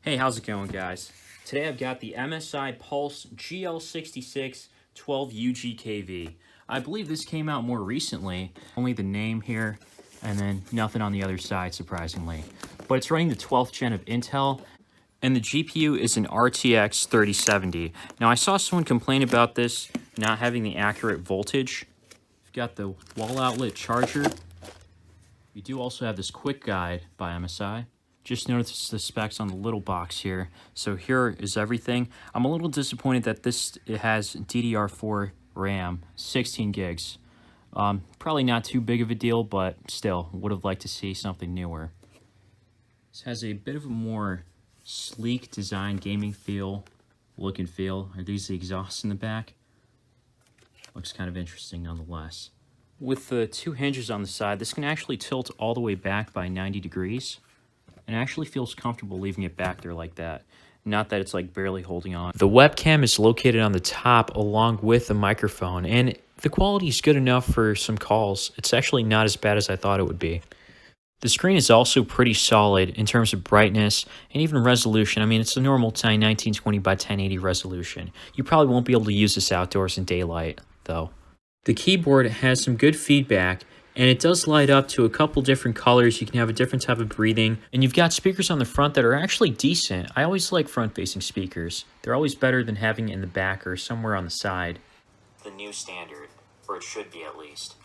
Hey, how's it going, guys? Today I've got the MSI Pulse GL66 12UGKV. I believe this came out more recently, only the name here, and then nothing on the other side, surprisingly. But it's running the 12th gen of Intel, and the GPU is an RTX 3070. Now, I saw someone complain about this not having the accurate voltage. We've got the wall outlet charger. We do also have this quick guide by MSI. Just notice the specs on the little box here. So here is everything. I'm a little disappointed that it has DDR4 RAM, 16 gigs. Probably not too big of a deal, but still, would have liked to see something newer. This has a bit of a more sleek design, gaming look and feel. Are these the exhausts in the back? Looks kind of interesting nonetheless. With the two hinges on the side, this can actually tilt all the way back by 90 degrees. And it actually feels comfortable leaving it back there like that. Not that it's like barely holding on. The webcam is located on the top along with the microphone, and the quality is good enough for some calls. It's actually not as bad as I thought it would be. The screen is also pretty solid in terms of brightness and even resolution. I mean, it's a normal 1920 by 1080 resolution. You probably won't be able to use this outdoors in daylight, though. The keyboard has some good feedback, and it does light up to a couple different colors. You can have a different type of breathing, and you've got speakers on the front that are actually decent. I always like front-facing speakers. They're always better than having it in the back or somewhere on the side. The new standard, or it should be at least.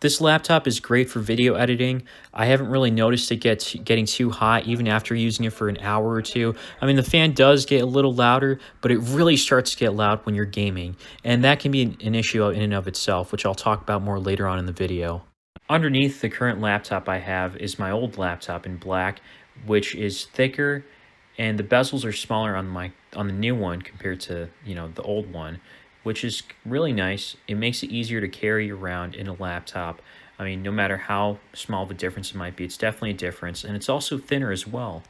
This laptop is great for video editing. I haven't really noticed it getting too hot even after using it for an hour or two. I mean, the fan does get a little louder, but it really starts to get loud when you're gaming. And that can be an issue in and of itself, which I'll talk about more later on in the video. Underneath the current laptop I have is my old laptop in black, which is thicker, and the bezels are smaller on the new one compared to, the old one, which is really nice. It makes it easier to carry around in a laptop. I mean, no matter how small of a difference it might be, it's definitely a difference, and it's also thinner as well.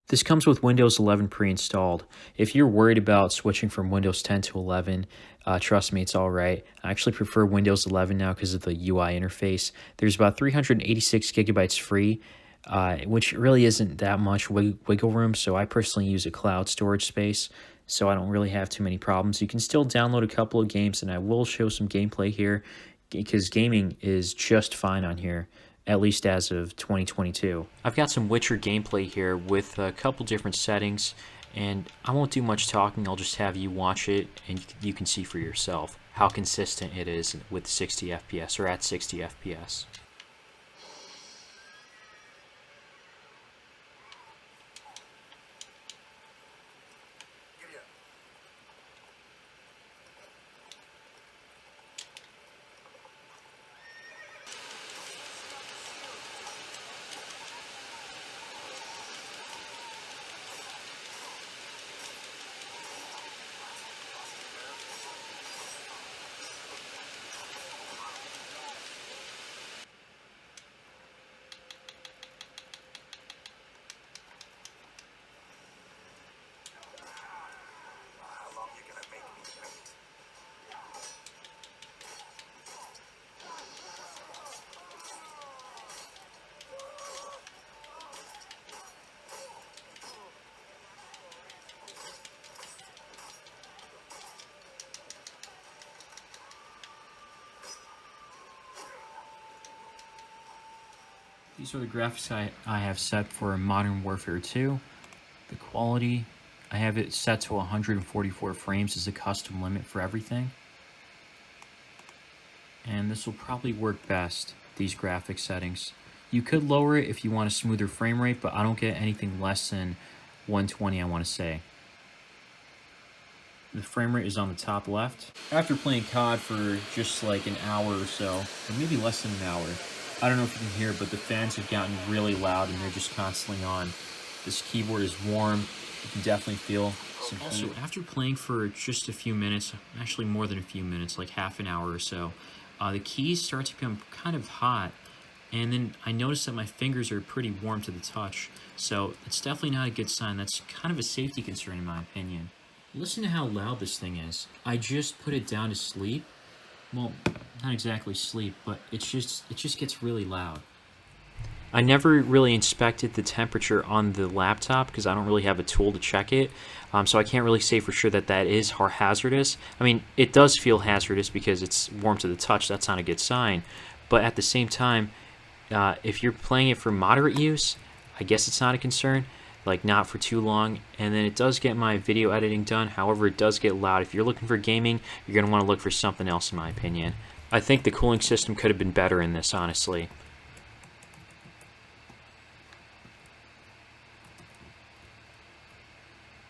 This comes with Windows 11 pre-installed. If you're worried about switching from Windows 10 to 11, trust me, it's all right. I actually prefer Windows 11 now because of the UI interface. There's about 386 gigabytes free, which really isn't that much wiggle room, so I personally use a cloud storage space, so I don't really have too many problems. You can still download a couple of games, and I will show some gameplay here because gaming is just fine on here, at least as of 2022. I've got some Witcher gameplay here with a couple different settings, and I won't do much talking. I'll just have you watch it, and you can see for yourself how consistent it is with 60 FPS or at 60 FPS. These are the graphics I have set for Modern Warfare 2. The quality, I have it set to 144 frames as a custom limit for everything. And this will probably work best, these graphic settings. You could lower it if you want a smoother frame rate, but I don't get anything less than 120, I want to say. The frame rate is on the top left. After playing COD for just like an hour or so, or maybe less than an hour, I don't know if you can hear, but the fans have gotten really loud and they're just constantly on. This keyboard is warm. You can definitely feel some heat. Also, after playing for just a few minutes, actually more than a few minutes, like half an hour or so, the keys start to become kind of hot. And then I noticed that my fingers are pretty warm to the touch. So it's definitely not a good sign. That's kind of a safety concern in my opinion. Listen to how loud this thing is. I just put it down to sleep. Well, not exactly sleep, but it just gets really loud. I never really inspected the temperature on the laptop because I don't really have a tool to check it. So I can't really say for sure that that is hazardous. I mean, it does feel hazardous because it's warm to the touch. That's not a good sign. But at the same time, if you're playing it for moderate use, I guess it's not a concern, like not for too long. And then it does get my video editing done. However, it does get loud. If you're looking for gaming, you're going to want to look for something else, in my opinion. I think the cooling system could have been better in this, honestly.